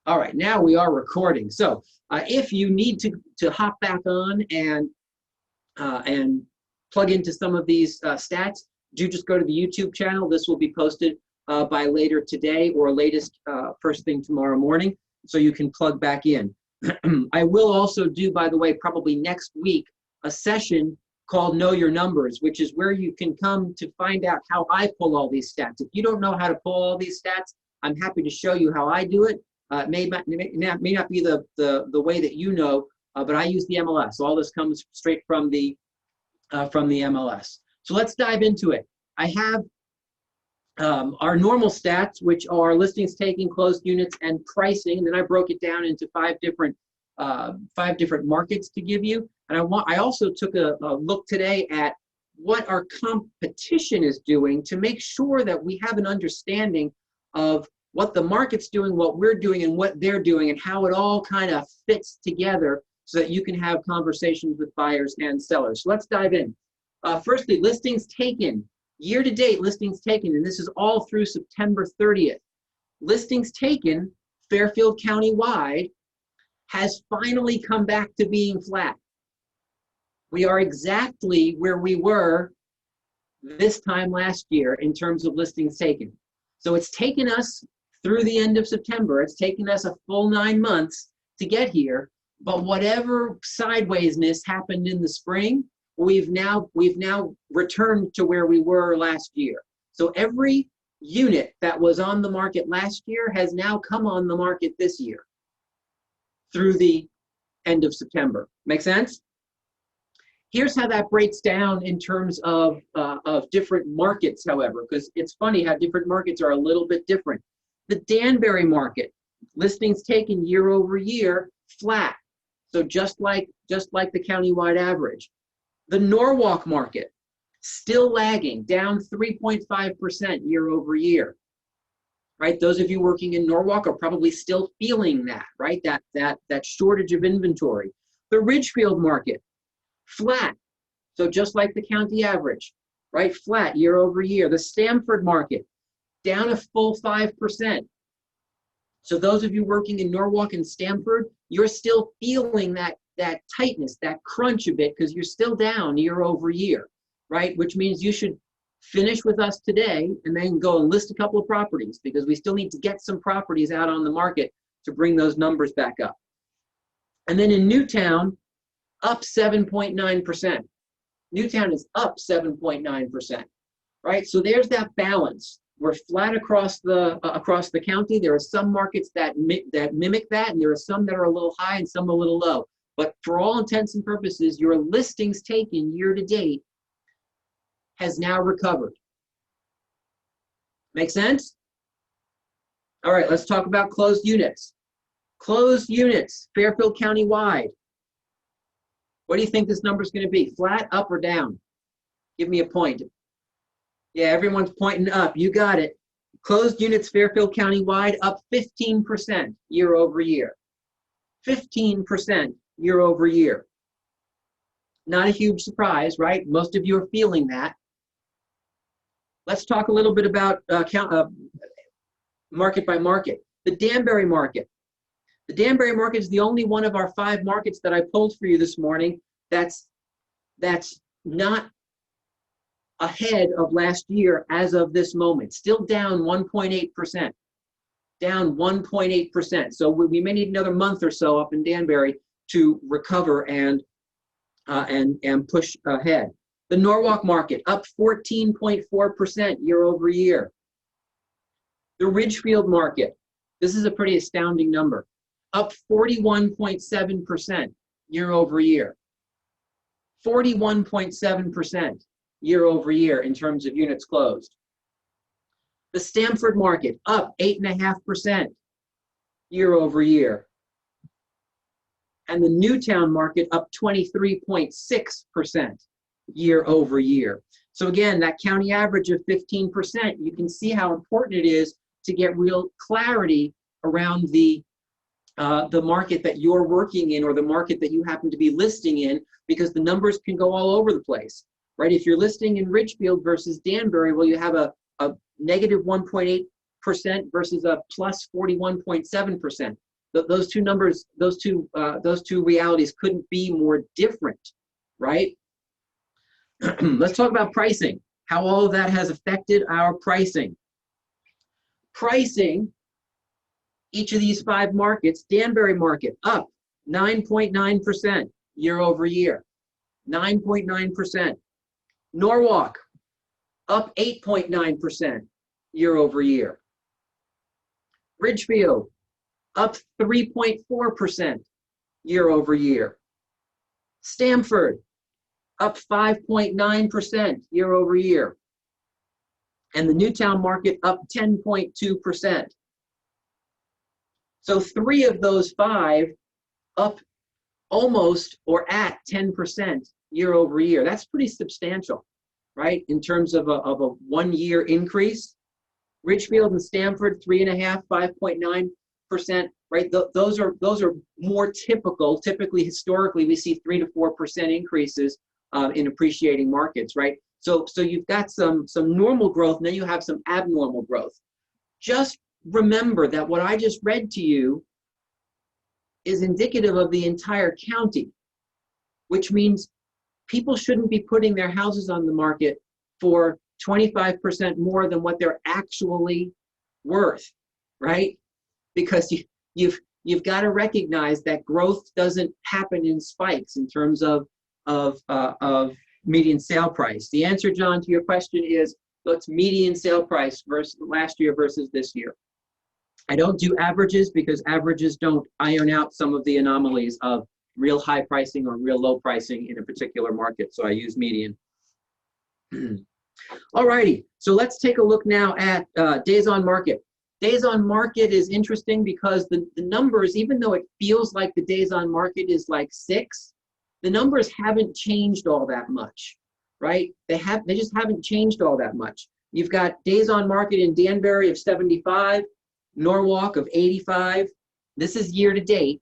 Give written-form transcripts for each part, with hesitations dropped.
All right, now we are recording. So if you need to hop back on and plug into some of these stats, do just go to the YouTube channel. This will be posted by later today or latest first thing tomorrow morning, so you can plug back in. I will also do, by the way, probably next week, a session called Know Your Numbers, which is where you can come to find out how I pull all these stats. If you don't know how to pull all these stats, I'm happy to show you how I do it. It may not be the way that you know, but I use the MLS. All this comes straight from the MLS. So let's dive into it. I have our normal stats, which are listings taken, closed units, and pricing. And then I broke it down into five different markets to give you. And I also took a look today at what our competition is doing to make sure that we have an understanding of what the market's doing, what we're doing, and what they're doing, and how it all kind of fits together so that you can have conversations with buyers and sellers. So let's dive in. Firstly, listings taken. Year-to-date listings taken, and this is all through September 30th. Listings taken, Fairfield County-wide, has finally come back to being flat. We are exactly where we were this time last year in terms of listings taken. So it's taken us through the end of September. It's taken us a full 9 months to get here, but whatever sidewaysness happened in the spring, we've now returned to where we were last year. So every unit that was on the market last year has now come on the market this year through the end of September. Make sense? Here's how that breaks down in terms of different markets, however, because it's funny how different markets are a little bit different. The Danbury market, listings taken year over year, flat. So just like the countywide average. The Norwalk market, still lagging, down 3.5% year over year. Right? Those of you working in Norwalk are probably still feeling that, right? That shortage of inventory. The Ridgefield market, flat. So just like the county average, right? Flat year over year. The Stamford market, down a full 5%. So those of you working in Norwalk and Stamford, you're still feeling that tightness, that crunch a bit, because you're still down year over year, right? Which means you should finish with us today and then go and list a couple of properties, because we still need to get some properties out on the market to bring those numbers back up. And then in Newtown, up 7.9%. Newtown is up 7.9%, right? So there's that balance. We're flat across the county. There are some markets that mimic that, and there are some that are a little high and some a little low. But for all intents and purposes, your listings taken year to date has now recovered. Make sense? All right, let's talk about closed units. Closed units, Fairfield County wide. What do you think this number is going to be? Flat, up, or down? Give me a point. Yeah, everyone's pointing up. You got it. Closed units, Fairfield County wide, up 15% year over year. 15% year over year. Not a huge surprise, right? Most of you are feeling that. Let's talk a little bit about market by market. The Danbury market. The Danbury market is the only one of our 5 markets that I pulled for you this morning that's not ahead of last year as of this moment. Still down 1.8%. Down 1.8%. So we may need another month or so up in Danbury to recover and push ahead. The Norwalk market up 14.4% year over year. The Ridgefield market, this is a pretty astounding number, up 41.7% year over year. 41.7% year over year in terms of units closed. The Stamford market up 8.5% year over year. And the Newtown market up 23.6% year over year. So again, that county average of 15%, you can see how important it is to get real clarity around the market that you're working in or the market that you happen to be listing in, because the numbers can go all over the place, right? If you're listing in Ridgefield versus Danbury, well, you have a negative 1.8% versus a plus 41.7%. those two numbers, those two realities couldn't be more different, right? Let's talk about pricing, how all of that has affected our pricing. Pricing, each of these 5 markets, Danbury Market up 9.9% year over year, 9.9%. Norwalk up 8.9% year over year. Ridgefield up 3.4% year over year. Stamford up 5.9% year over year. And the Newtown market up 10.2%. So 3 of those 5 up almost or at 10% year over year. That's pretty substantial, right? In terms of a 1-year increase. Ridgefield and Stamford, 3.5%, 5.9%, right? Those are more typical. Typically, historically, we see 3 to 4% increases in appreciating markets, right? So you've got some normal growth, and then you have some abnormal growth. Just remember that what I just read to you is indicative of the entire county, which means people shouldn't be putting their houses on the market for 25% more than what they're actually worth, right? Because you've got to recognize that growth doesn't happen in spikes in terms of median sale price. The answer, John, to your question is, what's median sale price versus last year versus this year? I don't do averages because averages don't iron out some of the anomalies of real high pricing or real low pricing in a particular market, so I use median. All righty, so let's take a look now at days on market. Days on market is interesting because the numbers, even though it feels like the days on market is like 6, the numbers haven't changed all that much, right? They just haven't changed all that much. You've got days on market in Danbury of 75, Norwalk of 85. This is year to date,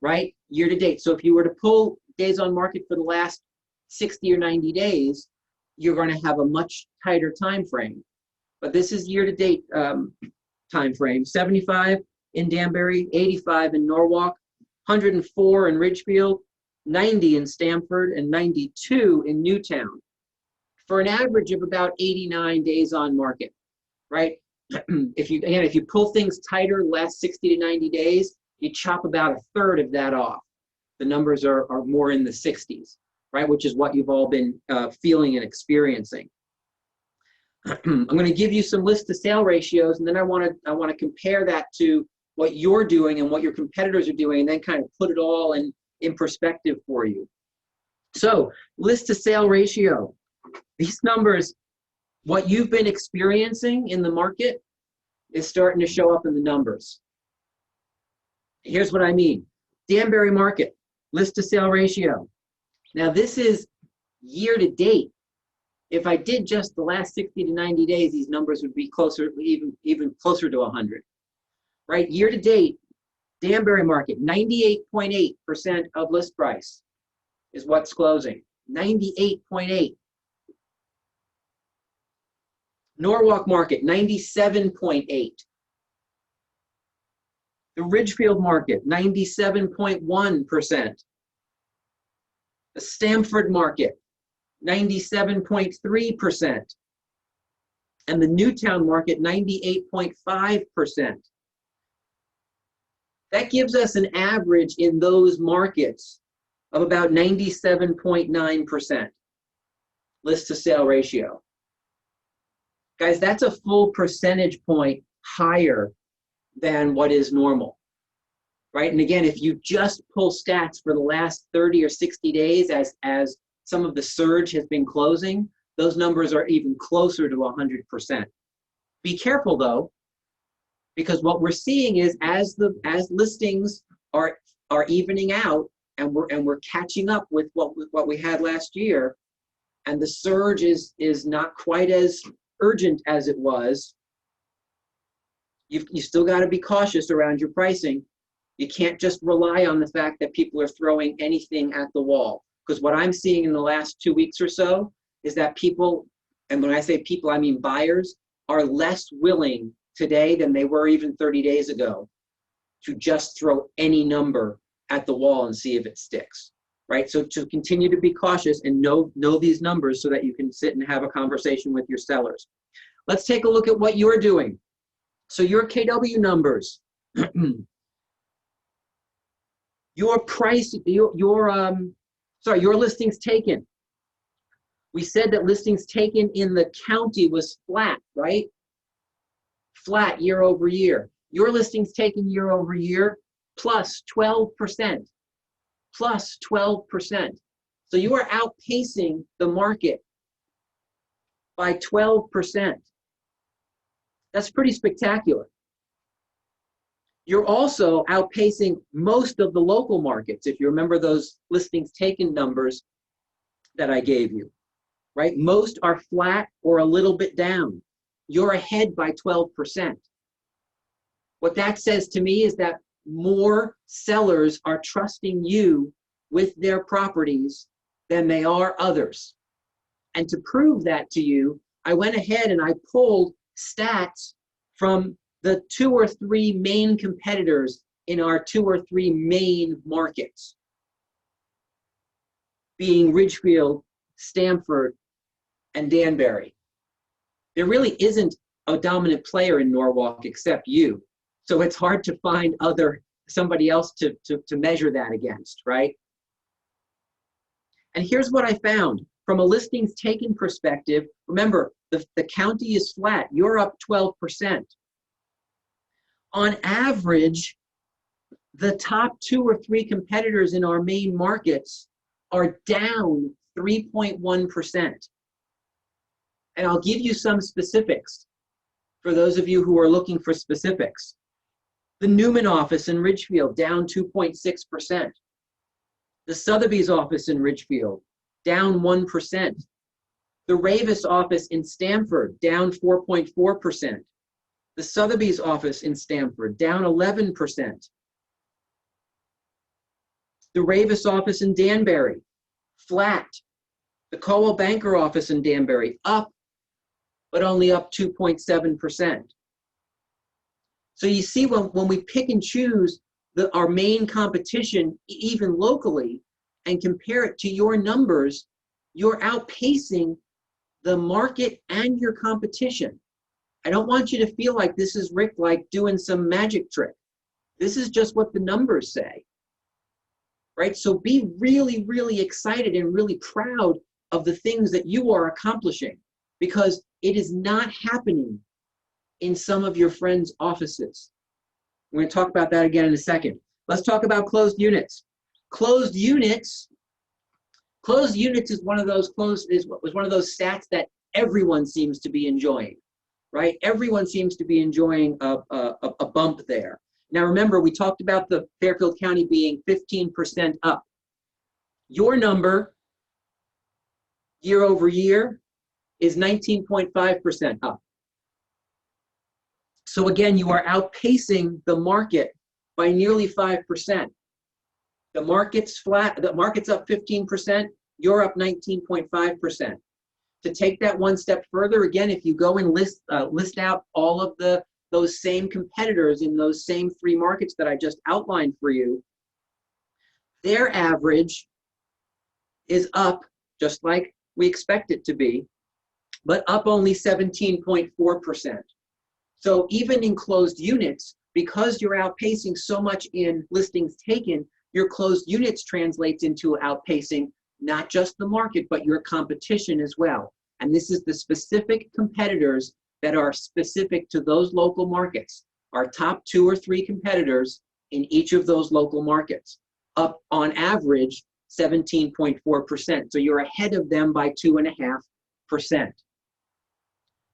right? Year to date. So if you were to pull days on market for the last 60 or 90 days, you're going to have a much tighter time frame. But this is year to date time frame. 75 in Danbury, 85 in Norwalk, 104 in Ridgefield, 90 in Stamford, and 92 in Newtown, for an average of about 89 days on market, right? If you pull things tighter last 60 to 90 days, you chop about 1/3 of that off. The numbers are more in the 60s, right? Which is what you've all been feeling and experiencing. I'm going to give you some list to sale ratios, and then I want to compare that to what you're doing and what your competitors are doing, and then kind of put it all in perspective for you. So, list to sale ratio. These numbers, what you've been experiencing in the market is starting to show up in the numbers. Here's what I mean. Danbury Market, list to sale ratio. Now this is year to date. If I did just the last 60 to 90 days, these numbers would be closer, even closer to 100. Right? Year to date, Danbury Market, 98.8% of list price is what's closing. 98.8. Norwalk Market, 97.8. The Ridgefield Market, 97.1%. The Stamford Market, 97.3%. And the Newtown Market, 98.5%. That gives us an average in those markets of about 97.9% list to sale ratio. Guys, that's a full percentage point higher than what is normal, right? And again, if you just pull stats for the last 30 or 60 days as some of the surge has been closing, those numbers are even closer to 100%. Be careful though, because what we're seeing is as listings are evening out and we're catching up with what we had last year, and the surge is not quite as urgent as it was, you still got to be cautious around your pricing. You can't just rely on the fact that people are throwing anything at the wall. Because what I'm seeing in the last 2 weeks or so is that people, and when I say people, I mean buyers, are less willing today than they were even 30 days ago to just throw any number at the wall and see if it sticks, right? So to continue to be cautious and know these numbers so that you can sit and have a conversation with your sellers. Let's take a look at what you're doing. So your KW numbers, your price, your listings taken. We said that listings taken in the county was flat, right? Flat year over year. Your listings taken year over year plus 12%, plus 12%. So you are outpacing the market by 12%. That's pretty spectacular. You're also outpacing most of the local markets, if you remember those listings taken numbers that I gave you, right? Most are flat or a little bit down. You're ahead by 12%. What that says to me is that more sellers are trusting you with their properties than they are others. And to prove that to you, I went ahead and I pulled stats from the 2 or 3 main competitors in our 2 or 3 main markets, being Ridgefield, Stamford, and Danbury. There really isn't a dominant player in Norwalk except you. So it's hard to find somebody else to measure that against, right? And here's what I found. From a listings taken perspective, remember, the county is flat. You're up 12%. On average, the top 2 or 3 competitors in our main markets are down 3.1%. And I'll give you some specifics for those of you who are looking for specifics. The Newman office in Ridgefield, down 2.6%. The Sotheby's office in Ridgefield, down 1%. The Ravis office in Stamford, down 4.4%. The Sotheby's office in Stamford, down 11%. The Ravis office in Danbury, flat. The Coldwell Banker office in Danbury, up, but only up 2.7%. So you see, when we pick and choose our main competition, even locally, and compare it to your numbers, you're outpacing the market and your competition. I don't want you to feel like this is Rick like doing some magic trick. This is just what the numbers say, right? So be really, really excited and really proud of the things that you are accomplishing, because it is not happening in some of your friends' offices. We're going to talk about that again in a second. Let's talk about closed units. Closed units is one of those stats that everyone seems to be enjoying, right? Everyone seems to be enjoying a bump there. Now remember, we talked about the Fairfield County being 15% up. Your number year over year is 19.5% up. So again, you are outpacing the market by nearly 5%. The market's flat, the market's up 15%, you're up 19.5%. To take that one step further, again, if you go and list out all of those same competitors in those same 3 markets that I just outlined for you, their average is up, just like we expect it to be, but up only 17.4%. So even in closed units, because you're outpacing so much in listings taken, your closed units translates into outpacing not just the market, but your competition as well. And this is the specific competitors that are specific to those local markets, our top 2 or 3 competitors in each of those local markets, up on average 17.4%. So you're ahead of them by 2.5%.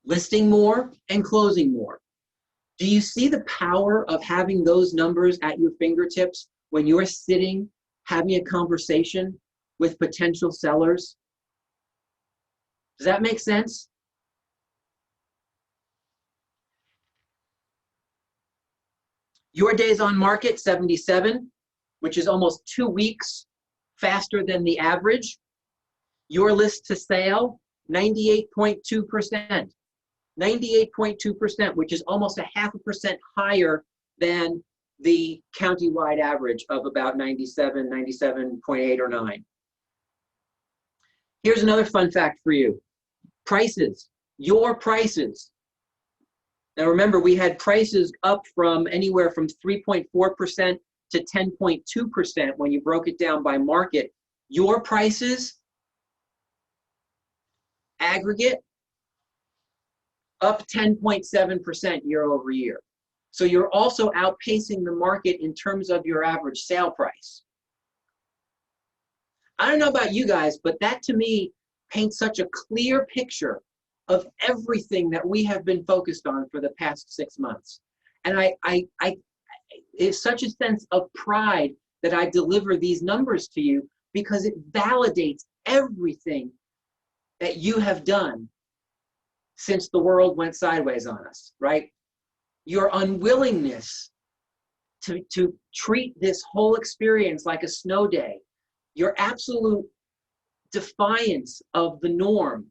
Listing more and closing more. Do you see the power of having those numbers at your fingertips when you're sitting, having a conversation with potential sellers? Does that make sense? Your days on market, 77, which is almost 2 weeks faster than the average. Your list to sale, 98.2%. 98.2%, which is almost 0.5% higher than the countywide average of about 97, 97.8 or 9. Here's another fun fact for you. Prices, your prices. Now remember, we had prices up from anywhere from 3.4% to 10.2% when you broke it down by market. Your prices, aggregate, up 10.7% year over year. So you're also outpacing the market in terms of your average sale price. I don't know about you guys, but that to me paints such a clear picture of everything that we have been focused on for the past 6 months. And it's such a sense of pride that I deliver these numbers to you, because it validates everything that you have done since the world went sideways on us, right? Your unwillingness to treat this whole experience like a snow day, your absolute defiance of the norm,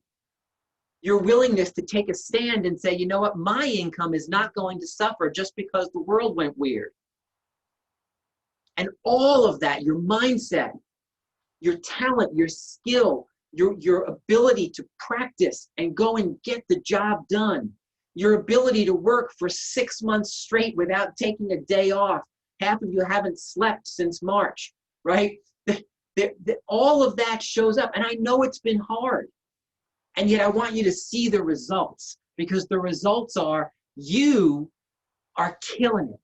your willingness to take a stand and say, you know what, my income is not going to suffer just because the world went weird. And all of that, your mindset, your talent, your skill, your ability to practice and go and get the job done, your ability to work for 6 months straight without taking a day off. Half of you haven't slept since March, right? All of that shows up. And I know it's been hard. And yet I want you to see the results, because the results are you are killing it.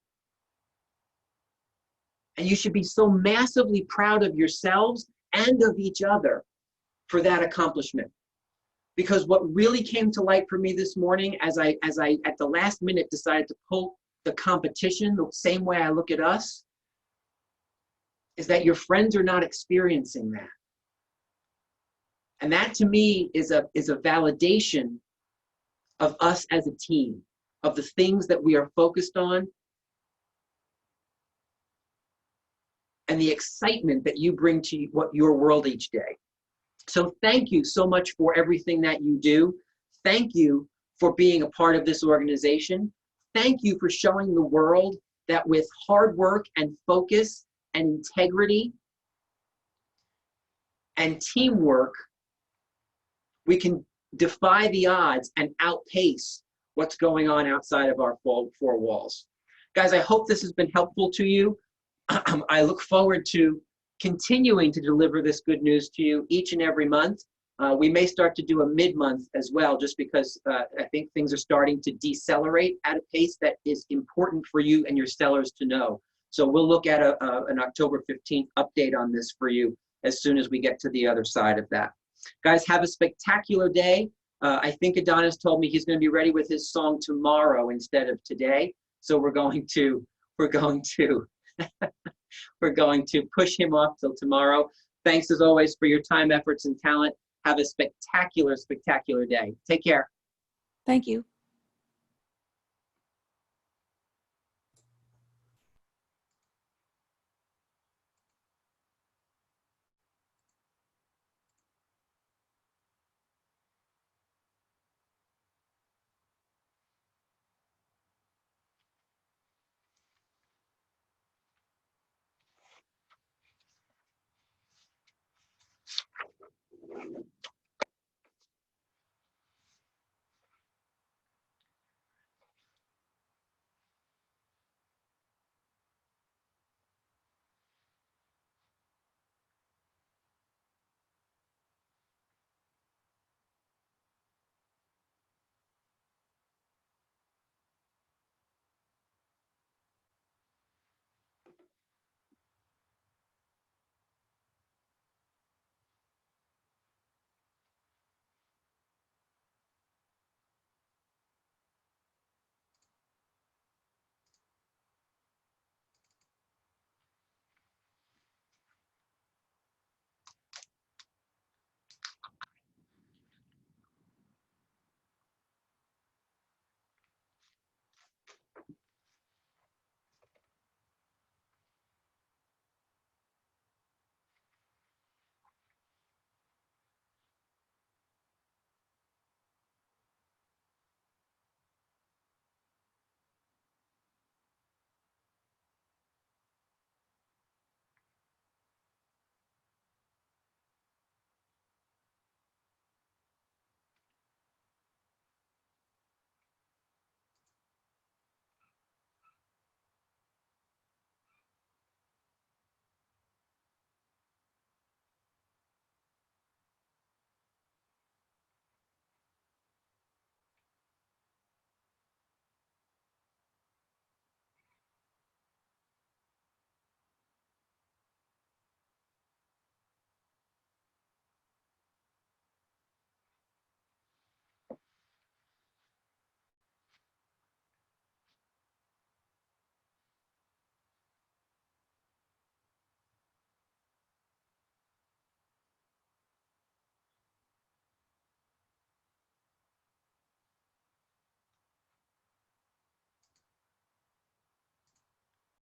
And you should be so massively proud of yourselves and of each other for that accomplishment. Because what really came to light for me this morning, as I at the last minute decided to pull the competition the same way I look at us, is that your friends are not experiencing that. And that to me is a validation of us as a team, of the things that we are focused on, and the excitement that you bring to your world each day. So thank you so much for everything that you do. Thank you for being a part of this organization. Thank you for showing the world that with hard work and focus and integrity and teamwork, we can defy the odds and outpace what's going on outside of our four walls. Guys, I hope this has been helpful to you. I look forward to continuing to deliver this good news to you each and every month. We may start to do a mid-month as well, just because I think things are starting to decelerate at a pace that is important for you and your sellers to know. So we'll look at an October 15th update on this for you as soon as we get to the other side of that. Guys, have a spectacular day. I think Adonis told me he's going to be ready with his song tomorrow instead of today. So we're going to push him off till tomorrow. Thanks as always for your time, efforts, and talent. Have a spectacular, spectacular day. Take care. Thank you.